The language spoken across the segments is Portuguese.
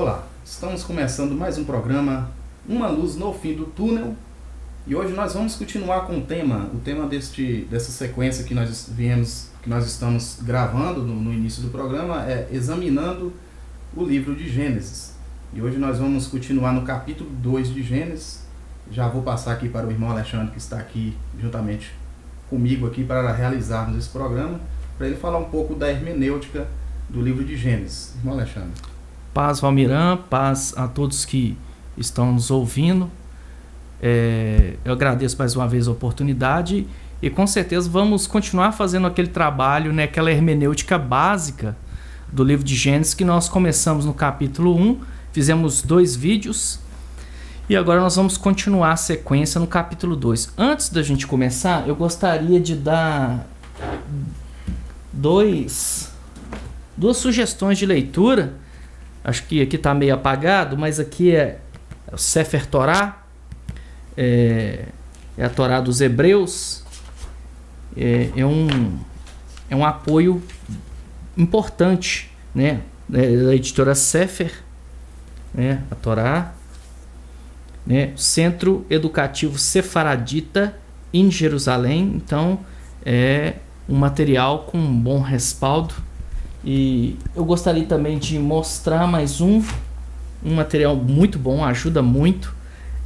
Olá, estamos começando mais um programa Uma Luz no Fim do Túnel e hoje nós vamos continuar com o tema dessa sequência que nós estamos gravando no início do programa é examinando o livro de Gênesis. E hoje nós vamos continuar no capítulo 2 de Gênesis. Já vou passar aqui para o irmão Alexandre, que está aqui juntamente comigo aqui para realizarmos esse programa, para ele falar um pouco da hermenêutica do livro de Gênesis. Irmão Alexandre. Paz, Valmiran, paz a todos que estão nos ouvindo. Eu agradeço mais uma vez a oportunidade e com certeza vamos continuar fazendo aquele trabalho, né, aquela hermenêutica básica do livro de Gênesis que nós começamos no capítulo 1, fizemos 2 vídeos e agora nós vamos continuar a sequência no capítulo 2. Antes da gente começar, eu gostaria de dar duas sugestões de leitura. Acho que aqui está meio apagado, mas aqui é o Sefer Torá, é a Torá dos Hebreus. É um apoio importante, né, da editora Sefer, né, a Torá, né, Centro Educativo Sefaradita em Jerusalém. Então é um material com um bom respaldo. E eu gostaria também de mostrar mais um material muito bom, ajuda muito.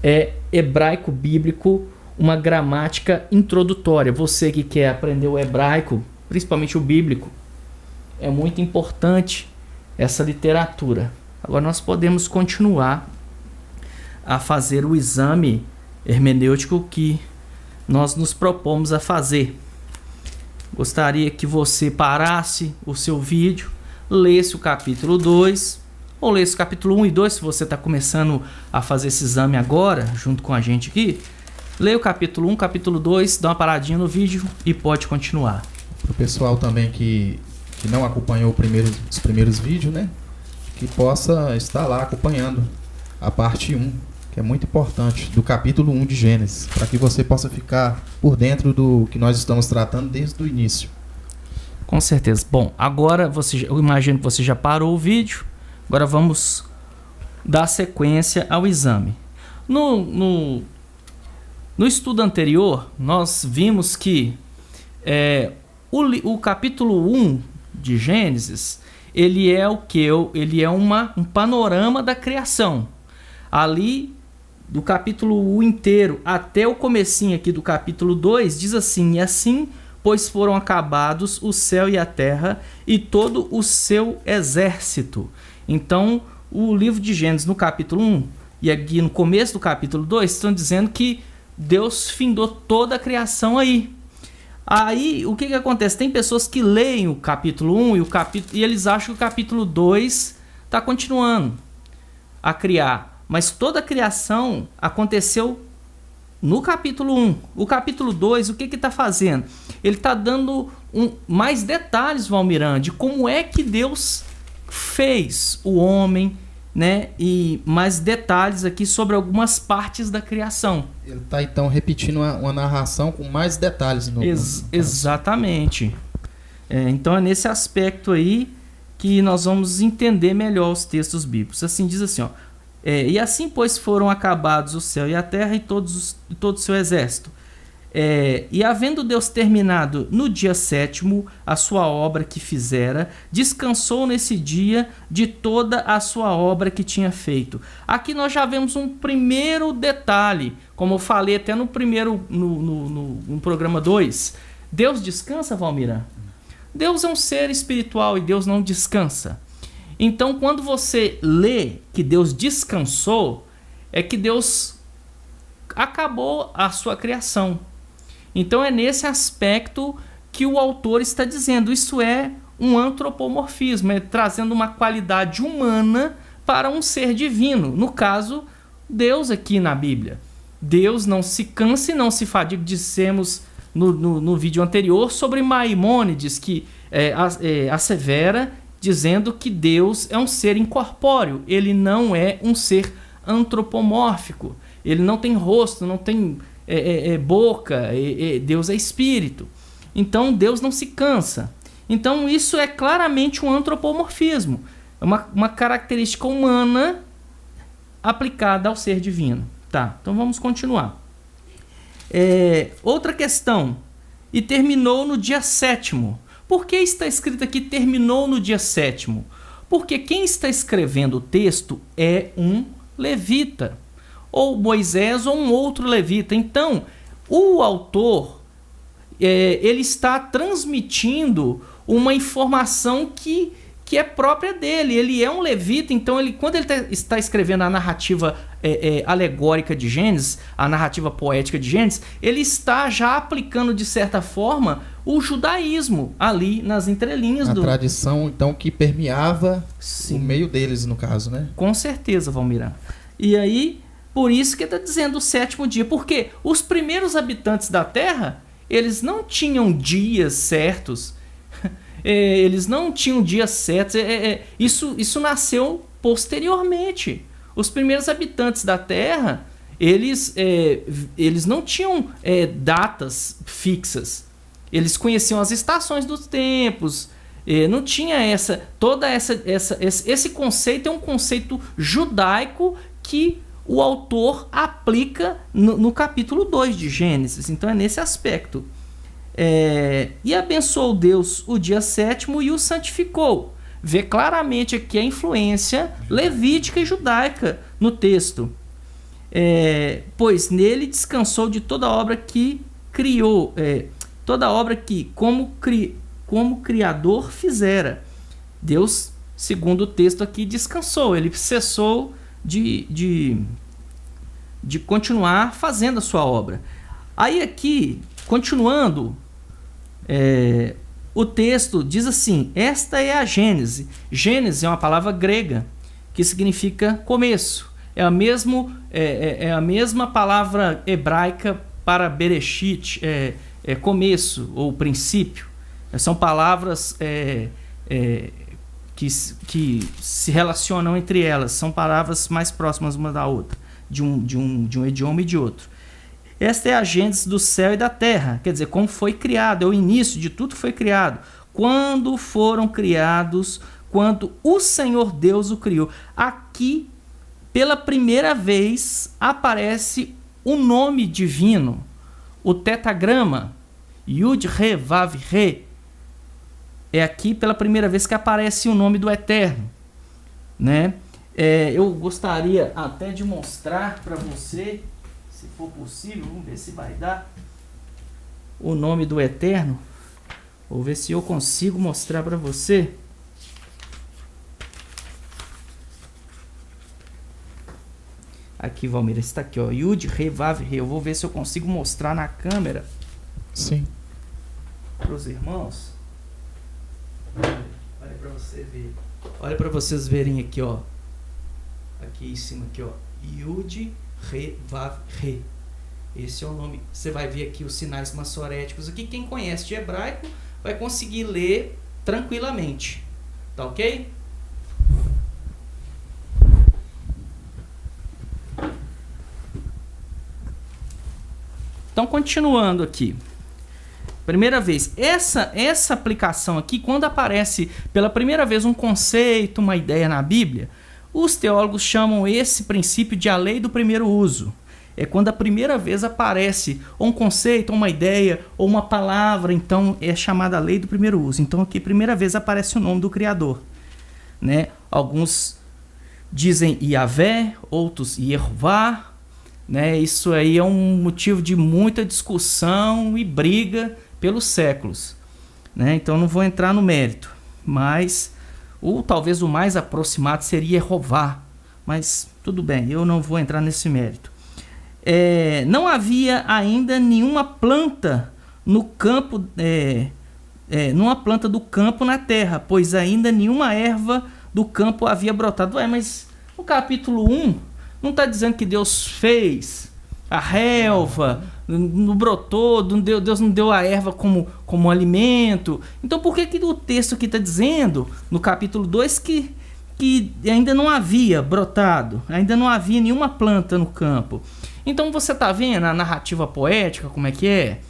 É Hebraico Bíblico, uma gramática introdutória. Você que quer aprender o hebraico, principalmente o bíblico, é muito importante essa literatura. Agora nós podemos continuar a fazer o exame hermenêutico que nós nos propomos a fazer. Gostaria que você parasse o seu vídeo, lesse o capítulo 2, ou lesse o capítulo 1 e 2, se você está começando a fazer esse exame agora, junto com a gente aqui. Leia o capítulo 1, capítulo 2, dá uma paradinha no vídeo e pode continuar. Para o pessoal também que não acompanhou os primeiros vídeos, né, que possa estar lá acompanhando a parte 1, que é muito importante, do capítulo 1 de Gênesis, para que você possa ficar por dentro do que nós estamos tratando desde o início. Com certeza. Bom, agora eu imagino que você já parou o vídeo, agora vamos dar sequência ao exame. No estudo anterior, nós vimos que o capítulo 1 de Gênesis, ele é o que? Ele é um panorama da criação. Ali, do capítulo 1 inteiro até o comecinho aqui do capítulo 2, diz assim: e assim, pois foram acabados o céu e a terra e todo o seu exército. Então, o livro de Gênesis no capítulo 1 e aqui no começo do capítulo 2 estão dizendo que Deus findou toda a criação aí. Aí, o que acontece? Tem pessoas que leem o capítulo 1 e eles acham que o capítulo 2 está continuando a criar. Mas toda a criação aconteceu no capítulo 1. O capítulo 2, o que está fazendo? Ele está dando mais detalhes, Valmiran, de como é que Deus fez o homem, né? E mais detalhes aqui sobre algumas partes da criação. Ele está então repetindo uma narração com mais detalhes. Exatamente. Então é nesse aspecto aí que nós vamos entender melhor os textos bíblicos. Assim diz assim, ó. E assim, pois, foram acabados o céu e a terra e todo o seu exército. E havendo Deus terminado no dia 7º a sua obra que fizera, descansou nesse dia de toda a sua obra que tinha feito. Aqui nós já vemos um primeiro detalhe, como eu falei até no primeiro, no programa 2. Deus descansa, Valmiran? Deus é um ser espiritual e Deus não descansa. Então, quando você lê que Deus descansou, é que Deus acabou a sua criação. Então, é nesse aspecto que o autor está dizendo. Isso é um antropomorfismo, é trazendo uma qualidade humana para um ser divino. No caso, Deus aqui na Bíblia. Deus não se cansa e não se fadiga. Dissemos no vídeo anterior sobre Maimônides, que assevera, dizendo que Deus é um ser incorpóreo, ele não é um ser antropomórfico, ele não tem rosto, não tem boca, Deus é espírito. Então Deus não se cansa. Então isso é claramente um antropomorfismo. É uma característica humana aplicada ao ser divino. Tá, então vamos continuar. Outra questão. E terminou no dia 7º. Por que está escrito aqui terminou no dia 7º? Porque quem está escrevendo o texto é um levita, ou Moisés ou um outro levita. Então, o autor ele está transmitindo uma informação que é própria dele. Ele é um levita, então quando ele está escrevendo a narrativa alegórica de Gênesis, a narrativa poética de Gênesis, ele está já aplicando, de certa forma, o judaísmo ali nas entrelinhas. A tradição, então, que permeava Sim. o meio deles, no caso, né? Com certeza, Valmirã. E aí, por isso que ele está dizendo o 7º dia. Porque os primeiros habitantes da Terra, eles não tinham dias certos. Eles não tinham dias certos. Isso nasceu posteriormente. Os primeiros habitantes da Terra, eles não tinham datas fixas. Eles conheciam as estações dos tempos. Não tinha esse conceito. É um conceito judaico que o autor aplica no capítulo 2 de Gênesis. Então é nesse aspecto. E abençoou Deus o dia 7º e o santificou. Vê claramente aqui a influência levítica e judaica no texto. Pois nele descansou de toda obra que criou, toda obra que como Criador fizera. Deus, segundo o texto aqui, descansou. Ele cessou de continuar fazendo a sua obra. Aí aqui, continuando, o texto diz assim: esta é a Gênese. Gênese é uma palavra grega que significa começo. É a mesma palavra hebraica para Bereshit, começo ou princípio. São palavras que se relacionam entre elas. São palavras mais próximas uma da outra, de um idioma e de outro. Esta é a gênese do céu e da terra, quer dizer, como foi criado, é o início de tudo que foi criado. Quando foram criados, quando o Senhor Deus o criou. Aqui, pela primeira vez, aparece o nome divino, o tetagrama, Yud, Re, Vav, Re. É aqui pela primeira vez que aparece o nome do Eterno, né? Eu gostaria até de mostrar para você, se for possível, vamos ver se vai dar, o nome do Eterno. Vou ver se eu consigo mostrar para você. Aqui, Valmir, está aqui, ó, Yud, Re, Vav, Re. Eu vou ver se eu consigo mostrar na câmera. Sim. Para os irmãos. Olha para você ver. Olha para vocês verem aqui, ó. Aqui em cima, aqui, ó. Yud, Re, Vav, Re. Esse é o nome. Você vai ver aqui os sinais massoréticos. Aqui, quem conhece de hebraico vai conseguir ler tranquilamente. Tá ok? Então, continuando aqui. Primeira vez, essa aplicação aqui, quando aparece pela primeira vez um conceito, uma ideia na Bíblia, os teólogos chamam esse princípio de a lei do primeiro uso. É quando a primeira vez aparece um conceito, uma ideia ou uma palavra, então é chamada a lei do primeiro uso. Então aqui, primeira vez, aparece o nome do Criador, né? Alguns dizem Yahvé, outros Yehová, né? Isso aí é um motivo de muita discussão e briga pelos séculos, né? Então não vou entrar no mérito, mas talvez o mais aproximado seria Jeová, mas tudo bem, eu não vou entrar nesse mérito. Não havia ainda nenhuma planta no campo, nenhuma planta do campo na terra, pois ainda nenhuma erva do campo havia brotado. Mas no capítulo 1 não está dizendo que Deus fez a relva, não brotou, Deus não deu a erva como alimento. Então por que o texto aqui está dizendo, no capítulo 2, que ainda não havia brotado, ainda não havia nenhuma planta no campo? Então você está vendo a narrativa poética, como é que é?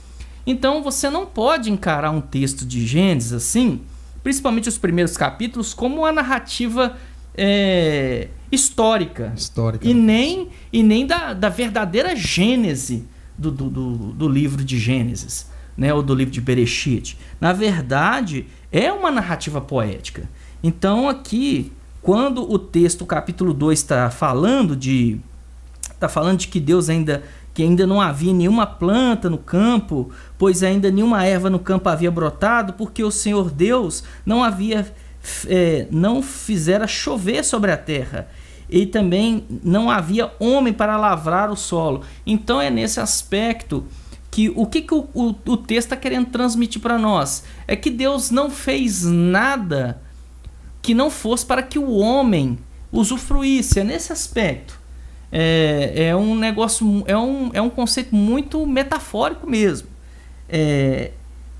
Então você não pode encarar um texto de Gênesis assim, principalmente os primeiros capítulos, como uma narrativa histórica. E nem da verdadeira gênese do livro de Gênesis, né, ou do livro de Bereshit. Na verdade, é uma narrativa poética. Então aqui, quando o texto, o capítulo 2, está falando de que Deus que ainda não havia nenhuma planta no campo, pois ainda nenhuma erva no campo havia brotado, porque o Senhor Deus não fizera chover sobre a terra, e também não havia homem para lavrar o solo. Então é nesse aspecto que o texto está querendo transmitir para nós é que Deus não fez nada que não fosse para que o homem usufruísse. É nesse aspecto. É um negócio, é um conceito muito metafórico mesmo.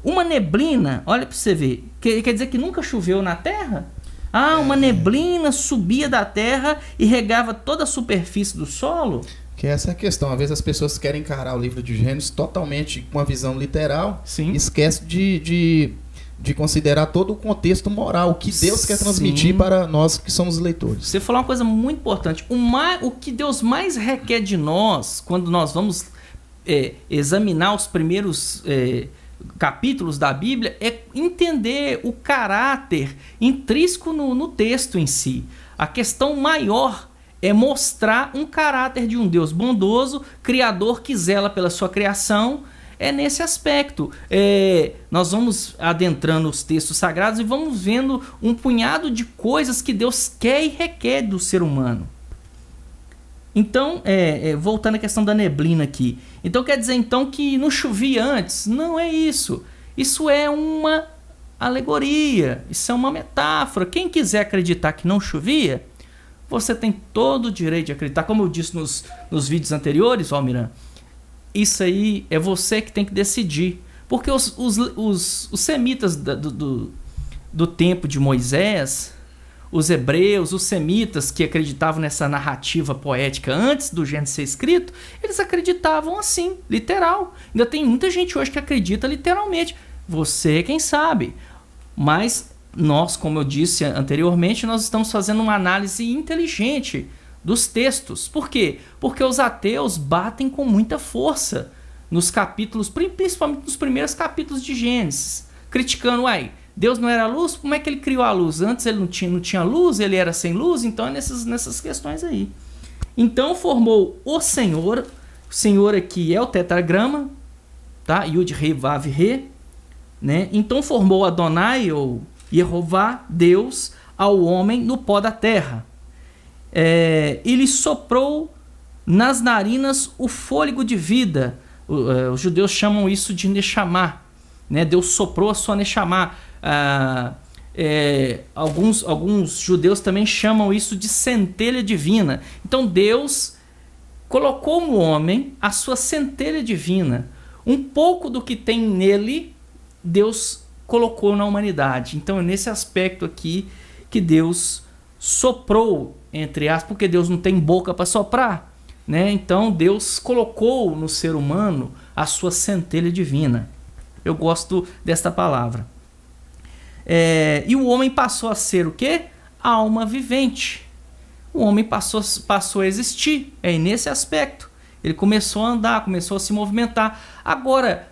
Uma neblina, olha para você ver, quer dizer que nunca choveu na terra? Uma neblina subia da terra e regava toda a superfície do solo? Que essa é a questão. Às vezes as pessoas querem encarar o livro de Gênesis totalmente com uma visão literal. Sim. E esquece de considerar todo o contexto moral, o que Deus quer transmitir para nós que somos leitores. Você falou uma coisa muito importante. O que Deus mais requer de nós, quando nós vamos examinar os primeiros capítulos da Bíblia, é entender o caráter intrínseco no texto em si. A questão maior é mostrar um caráter de um Deus bondoso, criador, que zela pela sua criação. É nesse aspecto. Nós vamos adentrando os textos sagrados e vamos vendo um punhado de coisas que Deus quer e requer do ser humano. Então, voltando à questão da neblina aqui. Então quer dizer então que não chovia antes? Não é isso. Isso é uma alegoria. Isso é uma metáfora. Quem quiser acreditar que não chovia, você tem todo o direito de acreditar. Como eu disse nos vídeos anteriores, Almiran, isso aí é você que tem que decidir. Porque os semitas do tempo de Moisés, os hebreus, os semitas que acreditavam nessa narrativa poética antes do Gênesis ser escrito, eles acreditavam assim, literal. Ainda tem muita gente hoje que acredita literalmente. Você quem sabe. Mas nós, como eu disse anteriormente, nós estamos fazendo uma análise inteligente dos textos. Por quê? Porque os ateus batem com muita força nos capítulos, principalmente nos primeiros capítulos de Gênesis, criticando, Deus não era luz? Como é que ele criou a luz? Antes ele não tinha luz, ele era sem luz? Então é nessas questões aí. Então formou o Senhor aqui é o tetragrama, tá? Yud, Re, Vav, Re, né? Então formou Adonai, ou Yehová, Deus, ao homem no pó da terra. Ele soprou nas narinas o fôlego de vida. Os judeus chamam isso de Neshama, né? Deus soprou a sua Neshama. Alguns judeus também chamam isso de centelha divina. Então Deus colocou no homem a sua centelha divina. Um pouco do que tem nele, Deus colocou na humanidade. Então é nesse aspecto aqui que Deus soprou, entre aspas, porque Deus não tem boca para soprar, né? Então Deus colocou no ser humano a sua centelha divina. Eu gosto desta palavra. E o homem passou a ser o quê? Alma vivente. O homem passou a existir. É nesse aspecto. Ele começou a andar, começou a se movimentar. Agora,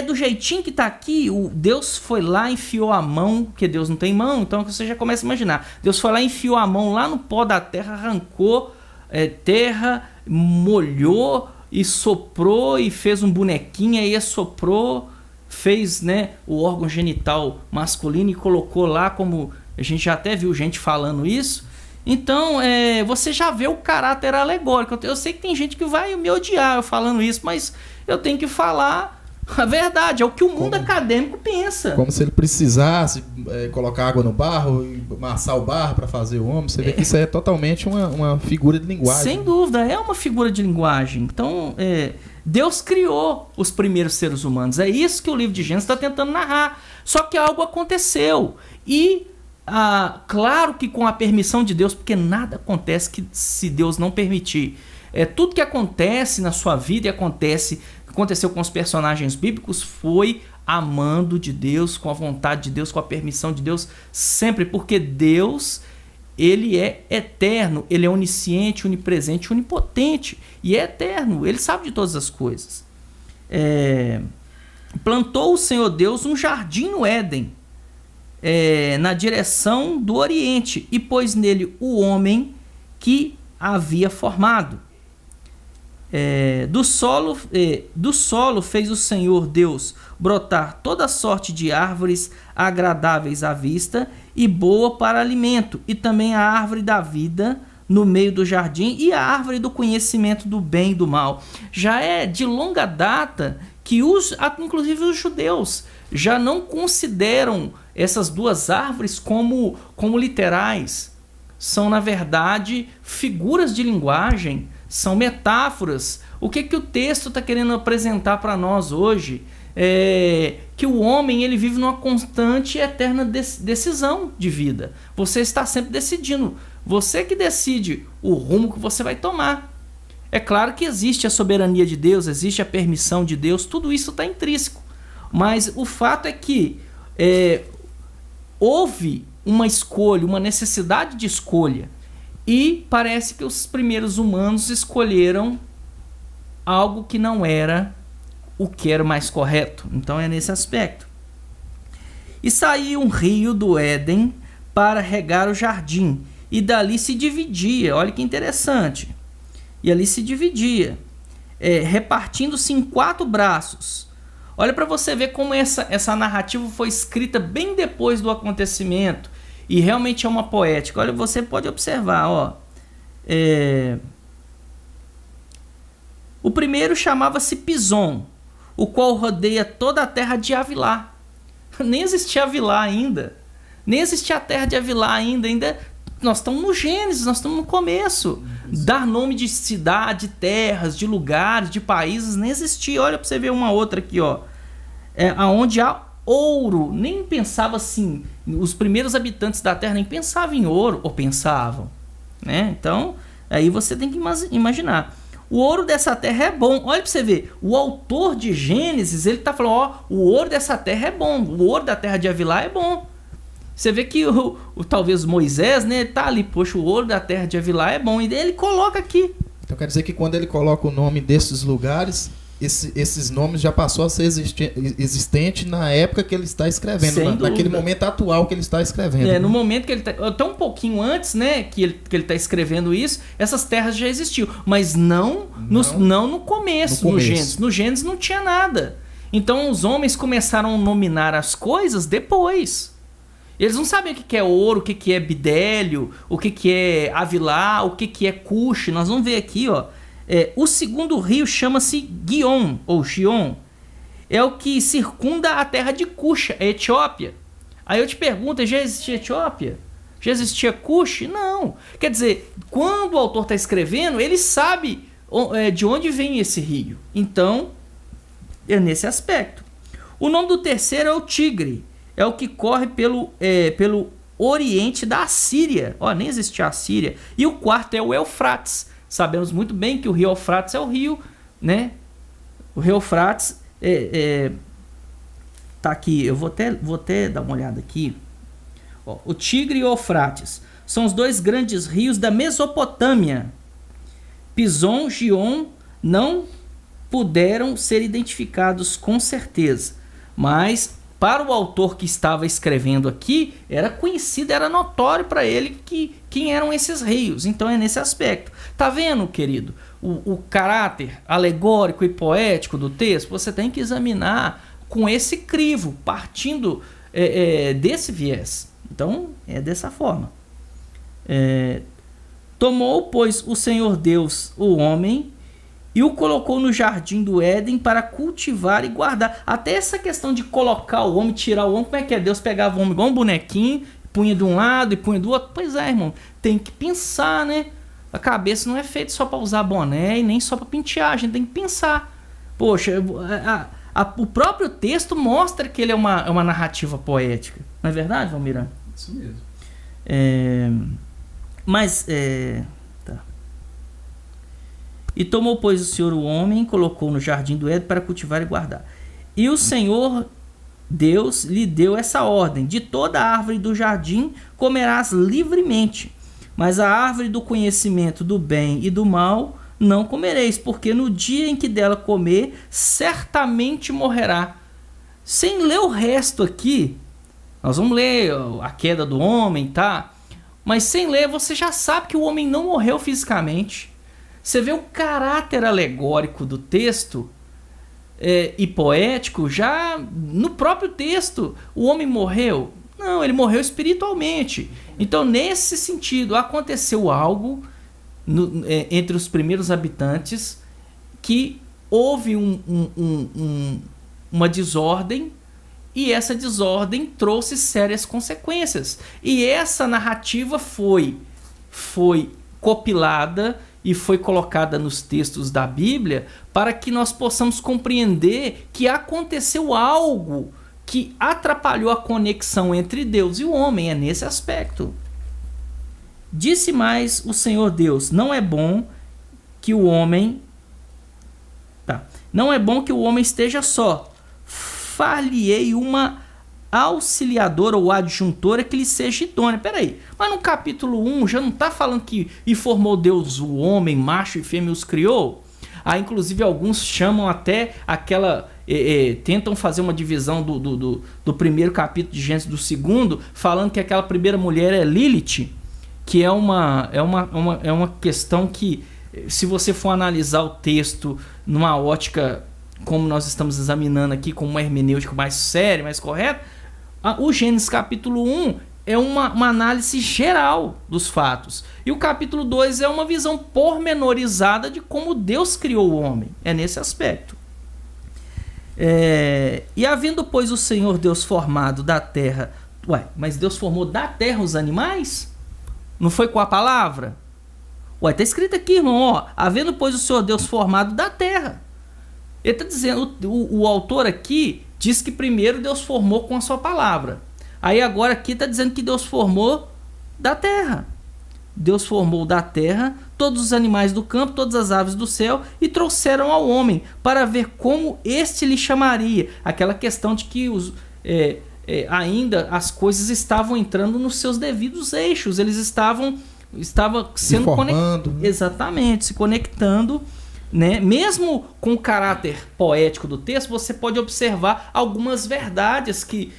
do jeitinho que está aqui, Deus foi lá, enfiou a mão, porque Deus não tem mão, então você já começa a imaginar. Deus foi lá, enfiou a mão lá no pó da terra, arrancou terra, molhou e soprou e fez um bonequinho, aí assoprou, fez, né, o órgão genital masculino e colocou lá, como a gente já até viu gente falando isso. Então, você já vê o caráter alegórico. Eu sei que tem gente que vai me odiar eu falando isso, mas eu tenho que falar a verdade, é o que o mundo acadêmico pensa. Como se ele precisasse colocar água no barro e amassar o barro para fazer o homem. Você vê que isso é totalmente uma figura de linguagem. Sem dúvida, é uma figura de linguagem. Então, Deus criou os primeiros seres humanos. É isso que o livro de Gênesis está tentando narrar. Só que algo aconteceu. E, claro que com a permissão de Deus, porque nada acontece se Deus não permitir. Tudo que acontece na sua vida e acontece aconteceu com os personagens bíblicos foi amando de Deus, com a vontade de Deus, com a permissão de Deus, sempre, porque Deus, ele é eterno, ele é onisciente, onipresente, onipotente, e é eterno, ele sabe de todas as coisas. Plantou o Senhor Deus um jardim no Éden, na direção do Oriente, e pôs nele o homem que havia formado. Do solo fez o Senhor Deus brotar toda sorte de árvores agradáveis à vista e boa para alimento, e também a árvore da vida no meio do jardim e a árvore do conhecimento do bem e do mal. Já é de longa data que inclusive os judeus já não consideram essas duas árvores como literais. São, na verdade, figuras de linguagem, são metáforas. O que o texto está querendo apresentar para nós hoje? Que o homem ele vive numa constante e eterna decisão de vida. Você está sempre decidindo. Você que decide o rumo que você vai tomar. É claro que existe a soberania de Deus, existe a permissão de Deus, tudo isso está intrínseco. Mas o fato é que houve uma escolha, uma necessidade de escolha. E parece que os primeiros humanos escolheram algo que não era o que era mais correto. Então é nesse aspecto. E saiu um rio do Éden para regar o jardim, e dali se dividia. Olha que interessante. E ali se dividia, repartindo-se em 4 braços. Olha para você ver como essa narrativa foi escrita bem depois do acontecimento. E realmente é uma poética. Olha, você pode observar, ó. O primeiro chamava-se Pison, o qual rodeia toda a terra de Avilá. Nem existia Avilá ainda. Nem existia a terra de Avilá ainda. Nós estamos no Gênesis, nós estamos no começo. Dar nome de cidade, terras, de lugares, de países, nem existia. Olha para você ver uma outra aqui, ó. Aonde há ouro. Nem pensava assim. Os primeiros habitantes da terra nem pensavam em ouro, ou pensavam, né? Então, aí você tem que imaginar. O ouro dessa terra é bom. Olha para você ver. O autor de Gênesis, ele está falando, ó, o ouro dessa terra é bom. O ouro da terra de Avilá é bom. Você vê que talvez Moisés, né, tá ali, poxa, o ouro da terra de Avilá é bom. E ele coloca aqui. Então quer dizer que quando ele coloca o nome desses lugares, esses nomes já passou a ser existente na época que ele está escrevendo, naquele momento atual que ele está escrevendo. No momento que ele está, até um pouquinho antes, né, que ele está escrevendo isso, essas terras já existiam, mas não no começo, no Gênesis. No Gênesis não tinha nada. Então os homens começaram a nominar as coisas depois. Eles não sabem o que é ouro, o que é bidélio, o que é Avilá, o que é Cush. Nós vamos ver aqui, ó. O segundo rio chama-se Gion, ou Gion. É o que circunda a terra de Cush, a Etiópia. Aí eu te pergunto, já existia Etiópia? Já existia Cush? Não. Quer dizer, quando o autor está escrevendo, ele sabe de onde vem esse rio. Então, é nesse aspecto. O nome do terceiro é o Tigre. É o que corre pelo oriente da Assíria. Ó, nem existia a Assíria. E o quarto é o Eufrates. Sabemos muito bem que o rio Eufrates é o rio, né? O rio Eufrates tá aqui. Eu vou até dar uma olhada aqui. Ó, o Tigre e o Eufrates são os 2 grandes rios da Mesopotâmia. Pison e Gion não puderam ser identificados com certeza, mas para o autor que estava escrevendo aqui, era conhecido, era notório para ele quem eram esses rios. Então é nesse aspecto. Tá vendo, querido? O caráter alegórico e poético do texto, você tem que examinar com esse crivo, partindo desse viés. Então, é dessa forma. Tomou, pois, o Senhor Deus o homem e o colocou no jardim do Éden para cultivar e guardar. Até essa questão de colocar o homem, tirar o homem, como é que é? Deus pegava o homem igual um bonequinho, punha de um lado e punha do outro. Pois é, irmão, tem que pensar, né? A cabeça não é feita só para usar boné e nem só para pentear, a gente tem que pensar. Poxa, o próprio texto mostra que ele é uma narrativa poética. Não é verdade, Valmirã? Isso mesmo. Tá. E tomou, pois, o Senhor o homem, colocou no jardim do Éden para cultivar e guardar. E o Senhor Deus lhe deu essa ordem: de toda a árvore do jardim comerás livremente, mas a árvore do conhecimento do bem e do mal não comereis, porque no dia em que dela comer, certamente morrerá. Sem ler o resto aqui, nós vamos ler a queda do homem, tá? Mas sem ler, você já sabe que o homem não morreu fisicamente. Você vê o caráter alegórico do texto e poético já no próprio texto. O homem morreu? Não, ele morreu espiritualmente. Então, nesse sentido, aconteceu algo entre os primeiros habitantes que houve uma desordem, e essa desordem trouxe sérias consequências. E essa narrativa foi compilada e foi colocada nos textos da Bíblia para que nós possamos compreender que aconteceu algo que atrapalhou a conexão entre Deus e o homem. É nesse aspecto. Disse mais o Senhor Deus: não é bom que o homem esteja só. Far-lhe-ei uma auxiliadora ou adjuntora que lhe seja idônea. Peraí, mas no capítulo 1 já não está falando que e formou Deus o homem, macho e fêmea os criou? Inclusive alguns chamam até aquela... tentam fazer uma divisão do primeiro capítulo de Gênesis do segundo, falando que aquela primeira mulher é Lilith, que é uma questão que, se você for analisar o texto numa ótica como nós estamos examinando aqui, com uma hermenêutica mais séria, mais correta, o Gênesis capítulo 1 é uma análise geral dos fatos. E o capítulo 2 é uma visão pormenorizada de como Deus criou o homem. É nesse aspecto. E havendo, pois, o Senhor Deus formado da terra... mas Deus formou da terra os animais? Não foi com a palavra? Está escrito aqui, irmão. Havendo, pois, o Senhor Deus formado da terra. Ele está dizendo, o autor aqui diz que primeiro Deus formou com a sua palavra. Aí agora aqui está dizendo que Deus formou da terra. Deus formou da terra todos os animais do campo, todas as aves do céu, e trouxeram ao homem para ver como este lhe chamaria. Aquela questão de que ainda as coisas estavam entrando nos seus devidos eixos. Eles estavam sendo conectados. Exatamente, se conectando. Né? Mesmo com o caráter poético do texto, você pode observar algumas verdades que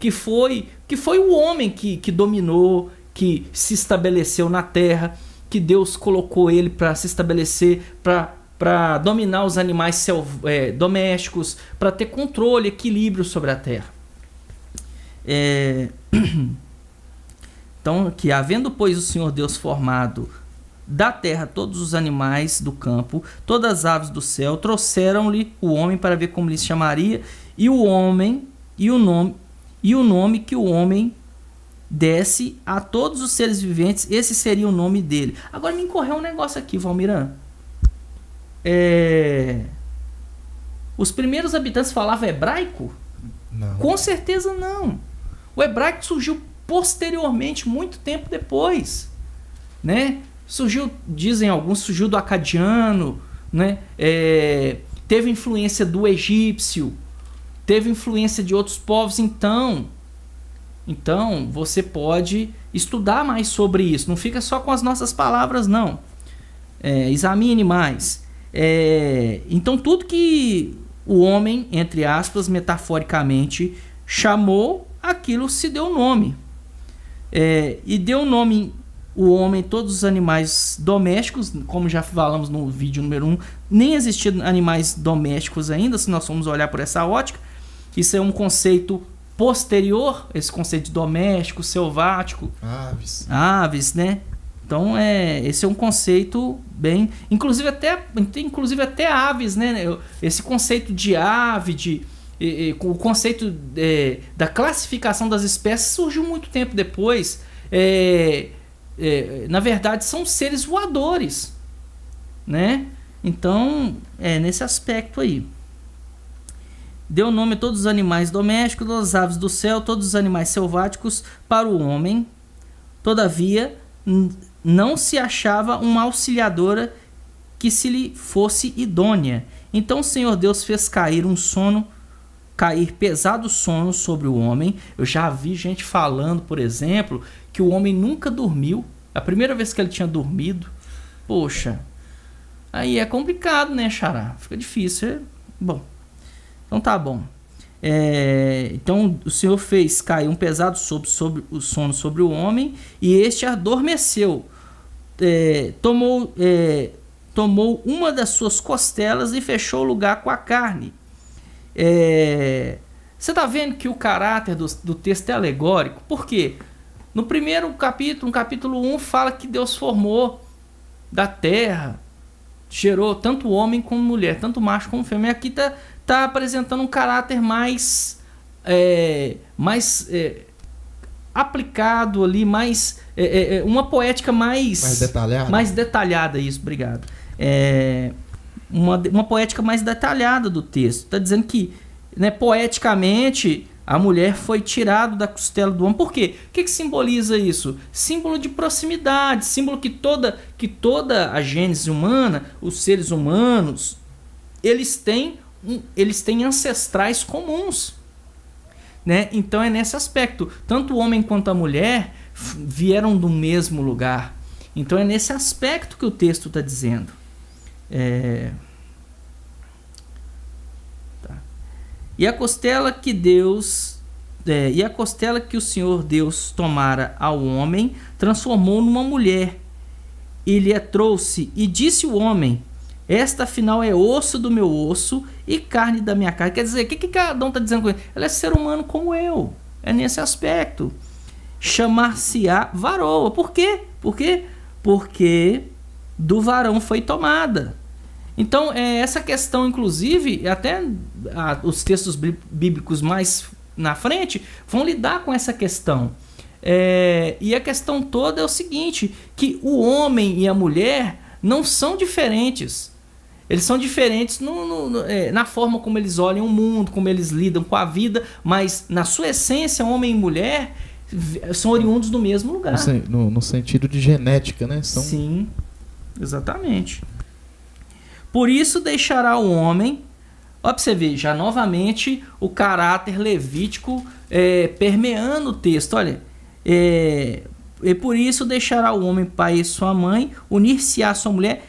foi o homem que dominou, que se estabeleceu na terra, que Deus colocou ele para se estabelecer, para dominar os animais domésticos, para ter controle, equilíbrio sobre a terra. Então, que havendo, pois, o Senhor Deus formado da terra todos os animais do campo, todas as aves do céu, trouxeram-lhe o homem para ver como lhe chamaria, e o nome que o homem desse a todos os seres viventes, esse seria o nome dele. Agora me incorreu um negócio aqui, Valmiran. Os primeiros habitantes falavam hebraico? Não. Com certeza não. O hebraico surgiu posteriormente, muito tempo depois, né? Dizem alguns, surgiu do acadiano, né? Teve influência do egípcio, teve influência de outros povos. Então você pode estudar mais sobre isso. Não fica só com as nossas palavras, não. Examine mais. Então tudo que o homem, entre aspas, metaforicamente, chamou, aquilo se deu nome. E deu nome o homem, todos os animais domésticos, como já falamos no vídeo número 1, nem existiam animais domésticos ainda, se nós formos olhar por essa ótica. Isso é um conceito posterior, esse conceito de doméstico, selvático. Aves, né? Então, esse é um conceito bem... Inclusive até aves, né? Esse conceito de ave, o conceito da classificação das espécies surgiu muito tempo depois. Na verdade são seres voadores, né? Então nesse aspecto aí. Deu nome a todos os animais domésticos, todas as aves do céu, todos os animais selváticos para o homem. Todavia não se achava uma auxiliadora que se lhe fosse idônea. Então o Senhor Deus fez cair pesado sono sobre o homem. Eu já vi gente falando, por exemplo, que o homem nunca dormiu. A primeira vez que ele tinha dormido, poxa, aí é complicado, né, Xará? Fica difícil. Bom, então tá bom. Então o Senhor fez cair um pesado sobre o sono sobre o homem, e este adormeceu. Tomou uma das suas costelas e fechou o lugar com a carne. Você está vendo que o caráter do texto é alegórico? Por quê? No primeiro capítulo, no capítulo 1, fala que Deus formou da terra, gerou tanto homem como mulher, tanto macho como fêmea. Aqui está apresentando um caráter mais aplicado ali, uma poética mais detalhada. Isso, obrigado. Uma poética mais detalhada do texto. Está dizendo que, né, poeticamente, a mulher foi tirada da costela do homem. Por quê? O que simboliza isso? Símbolo de proximidade, símbolo que toda a gênese humana, os seres humanos, eles têm ancestrais comuns, né? Então é nesse aspecto. Tanto o homem quanto a mulher vieram do mesmo lugar. Então é nesse aspecto que o texto está dizendo. E a costela que o Senhor Deus tomara ao homem, transformou numa mulher, e lhe a trouxe, e disse o homem: esta afinal é osso do meu osso e carne da minha carne. Quer dizer, o que Adão está dizendo com ele? Ela é ser humano como eu. É nesse aspecto. Chamar-se-á varoa. Por quê? Porque do varão foi tomada. Então, essa questão, inclusive, até os textos bíblicos mais na frente vão lidar com essa questão. E a questão toda é o seguinte, que o homem e a mulher não são diferentes. Eles são diferentes na forma como eles olham o mundo, como eles lidam com a vida, mas na sua essência, homem e mulher são oriundos do mesmo lugar. No sentido de genética, né? Sim, exatamente. Por isso deixará o homem... Olha para você ver, já novamente o caráter levítico permeando o texto. Olha, e por isso deixará o homem pai e sua mãe, unir-se-á sua mulher,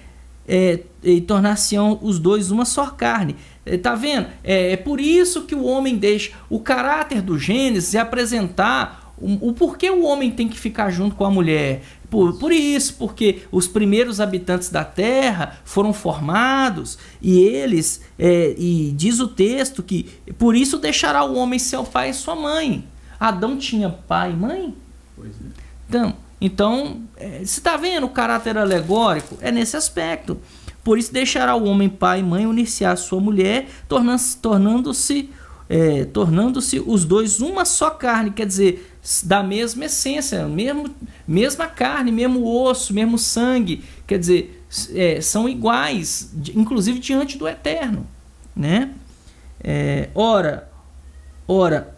e tornar-se-ão os dois uma só carne. Tá vendo? É por isso que o homem deixa o caráter do Gênesis e apresentar o porquê o homem tem que ficar junto com a mulher. Por isso, porque os primeiros habitantes da terra foram formados e eles, e diz o texto que por isso deixará o homem seu pai e sua mãe. Adão tinha pai e mãe? Pois é. Então, você está vendo o caráter alegórico? É nesse aspecto. Por isso deixará o homem pai e mãe, unir-se à sua mulher, tornando-se os dois uma só carne, quer dizer, da mesma essência, mesma carne, mesmo osso, mesmo sangue, quer dizer, são iguais, inclusive diante do Eterno, né? Ora,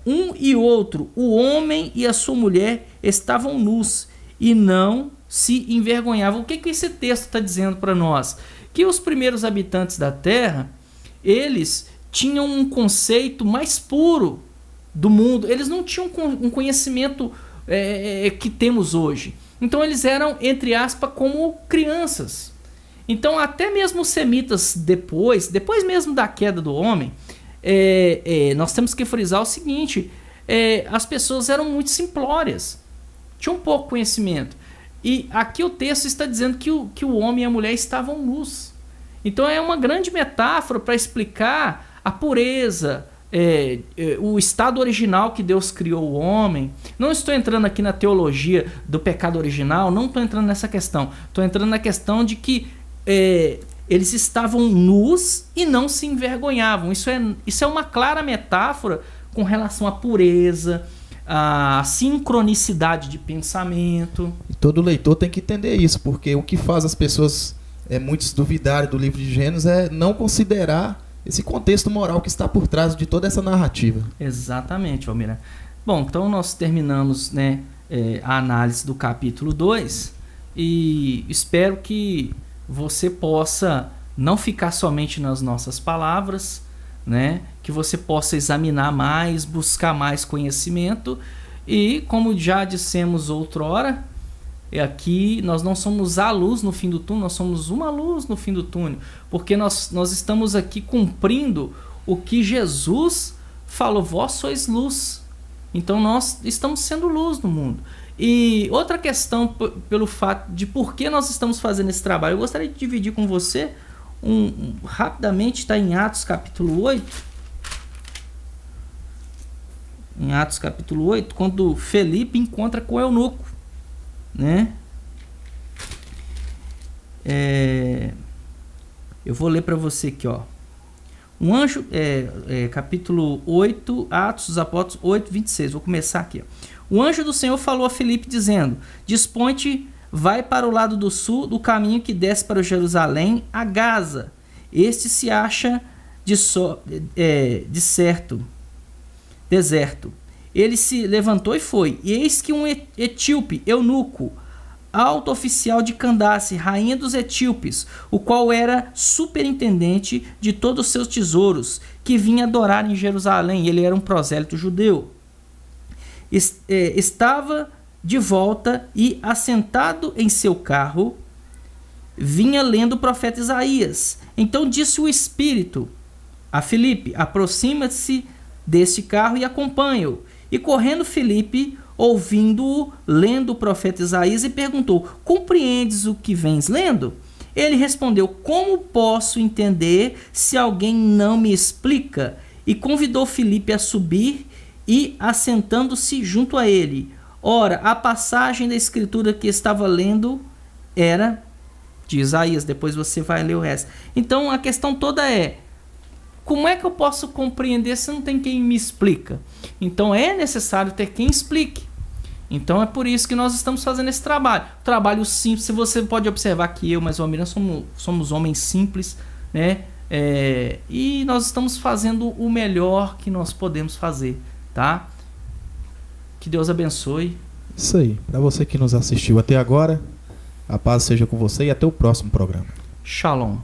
um e outro, o homem e a sua mulher, estavam nus e não se envergonhavam. O que esse texto está dizendo para nós? Que os primeiros habitantes da terra, eles tinham um conceito mais puro do mundo. Eles não tinham um conhecimento que temos hoje. Então eles eram, entre aspas, como crianças. Então até mesmo os semitas depois mesmo da queda do homem, nós temos que frisar o seguinte, as pessoas eram muito simplórias, tinham pouco conhecimento. E aqui o texto está dizendo que o homem e a mulher estavam nus. Então é uma grande metáfora para explicar a pureza, o estado original que Deus criou o homem. Não estou entrando aqui na teologia do pecado original, não estou entrando nessa questão. Estou entrando na questão de que eles estavam nus e não se envergonhavam. Isso é uma clara metáfora com relação à pureza, à sincronicidade de pensamento. E todo leitor tem que entender isso, porque o que faz as pessoas, muitos duvidarem do livro de Gênesis, é não considerar esse contexto moral que está por trás de toda essa narrativa. Exatamente, Valmir. Bom, então nós terminamos, né, a análise do capítulo 2 e espero que você possa não ficar somente nas nossas palavras, né? Que você possa examinar mais, buscar mais conhecimento e, como já dissemos outrora, aqui nós não somos a luz no fim do túnel, nós somos uma luz no fim do túnel, porque nós estamos aqui cumprindo o que Jesus falou: vós sois luz. Então nós estamos sendo luz no mundo. E outra questão, pelo fato de por que nós estamos fazendo esse trabalho, eu gostaria de dividir com você rapidamente, está em Atos capítulo 8. Em Atos capítulo 8, quando Felipe encontra com o eunuco, né? Eu vou ler para você aqui, ó. Um anjo, capítulo 8, Atos dos Apóstolos 8, 26. Vou começar aqui, ó. O anjo do Senhor falou a Felipe dizendo: dispõe-te, vai para o lado do sul do caminho que desce para Jerusalém a Gaza. Este se acha deserto. Ele se levantou e foi. E eis que um etíope, eunuco, alto oficial de Candace, rainha dos etíopes, o qual era superintendente de todos os seus tesouros, que vinha adorar em Jerusalém. Ele era um prosélito judeu. Estava de volta e, assentado em seu carro, vinha lendo o profeta Isaías. Então disse o Espírito a Felipe: aproxima-se deste carro e acompanha-o. E correndo Felipe, ouvindo-o, lendo o profeta Isaías, e perguntou: compreendes o que vens lendo? Ele respondeu: como posso entender se alguém não me explica? E convidou Felipe a subir, e assentando-se junto a ele. Ora, a passagem da escritura que estava lendo era de Isaías. Depois você vai ler o resto. Então a questão toda é: como é que eu posso compreender se não tem quem me explica? Então é necessário ter quem explique. Então é por isso que nós estamos fazendo esse trabalho. Trabalho simples. Se você pode observar que eu, mas o Almirante, somos homens simples, né? E nós estamos fazendo o melhor que nós podemos fazer, tá? Que Deus abençoe. Isso aí. Para você que nos assistiu até agora, a paz seja com você e até o próximo programa. Shalom.